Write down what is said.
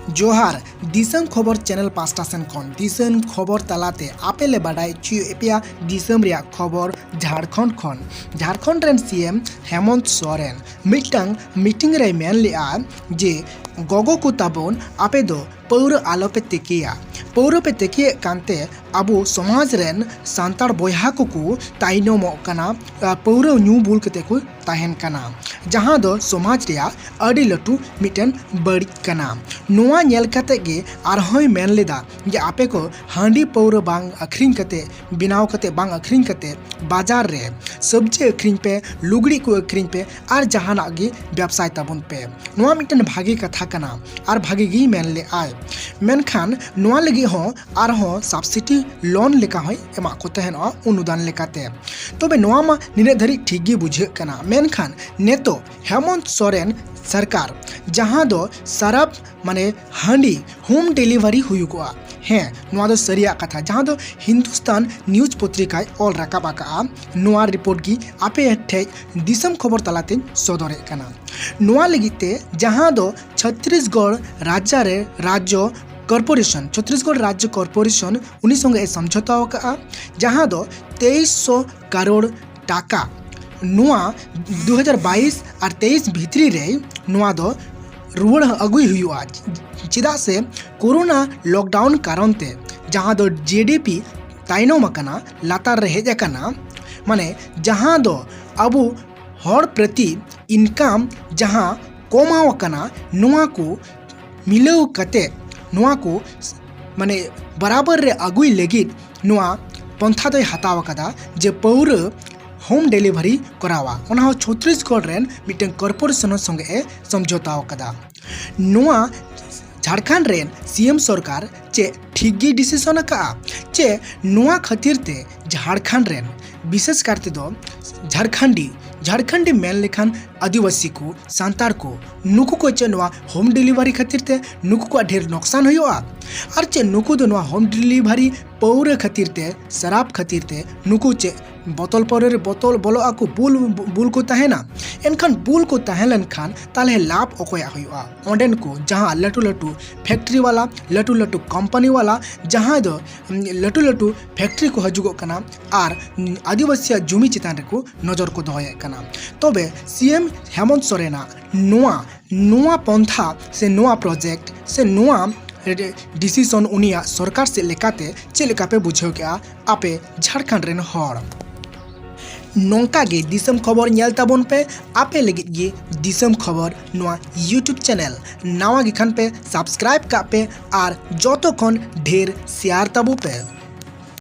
जोहार दिसम खबर channel pasta Sen खन दिसम खबर तलाते आपेले बाडाय चियोपिया दिसम रिया खबर झारखंड रेन CM Hemant Soren meeting meeting रे मेन लेआ जे गोगो को ताबोन आपे दो पौर आलोपे तेकिया पौर पे तेकिए कांते अबो समाज रेन सांतार बोयहा को ताइनमोग कना पौर न्यू बुल कते को ताहेन कना जहां दो समाज रिया अडी लटू मिटन बड़ी कना नोआ नेल कते गे आरहोय मेन लेदा जे आपे को हांडी पौर बांग अखरिंग कते बिनाव कते बांग अखरिंग कते बाजार रे सब्जी अखरिंग पे लुगड़ी को अखरिंग पे और जहाना गे व्यवसाय ताबन पे नोआ मिटन भागी कथा कना और भागी गी मेन ले आय मेनखान नोआ लगी हो आर हो सब्सिडी लोन लेका होय एमा को तहन अनुदान लेकाते तबे नोआ मा निने धरी ठीक गे बुझे कना मेनखान नेतो हेमंत सोरेन सरकार जहां दो सरफ माने हांडी होम डिलीवरी हुयुगोआ हैं नोआ दो सरिया कथा जहां दो हिंदुस्तान न्यूज पत्रिकाय ऑल राकाब आका नोआ रिपोर्ट की आपे ठे दिसम खबर तलाते सदरे कना नोआ लगिते जहां दो छत्तीसगढ़ राज्य छत्तीसगढ़ राज्य कॉर्पोरेशन उन्हीं संगे समझौता होगा जहां दो 2300 करोड़ टाका नोआ 2022 और 23 भितरी रे नोआ दो रुआड़ अगुई हुआ चेदा से कोरोना लॉकडाउन कारण ते जहां दो जीडीपी ताइनम कना लातार रे हेज कना माने जहां दो अबो हर प्रति इनकम जहां कमाव कना नोआ को मिलाव कते नोआ को माने बराबर रे अगुई लगित नोआ पंथा दो हताव कदा जे पौर होम डिलीवरी करावा ओना छत्तीसगढ़ रेन मिटन कॉर्पोरेशन संगे समझौता कदा नोआ झारखंड रेन सीएम सरकार चे ठीक गी डिसीजन का चे नोआ खातिर ते झारखंड रेन विशेष करते दो झारखंडी मेन लेखान आदिवासी को सांतार को नुकु को चे नोआ होम डिलीवरी खातिर ते नुकु को ढेर नुकसान हुआ और चे नुकु दो नोआ होम डिलीवरी पौर खातिर ते शराब खातिर ते नुकु चे बोतल पौरे बोतल बोलो आको बुल को तहना एनखान बुल को तहलन खान ताले लाभ अकोया हुआ ओंडेन को जहां लटू लटू फैक्ट्री वाला लटू कंपनी वाला जहां दो लटू फैक्ट्री को हजुगो कना और आदिवासी जुमी चितान को नजर को दोहये कना तबे सीएम हेमंत सोरेना नोआ पंथा से नोआ प्रोजेक्ट से नोआ डिसीजन उनिया सरकार से लेकाते चेलेका पे बुझे गया आपे झारखंड रेन हर नोंका गे दिसम खबर नेल ताबन पे आपे लगित गे दिसम खबर नोआ यूट्यूब चैनल नावा गिखान पे सब्सक्राइब का पे और जोतो खन ढेर शेयर ताबू पे।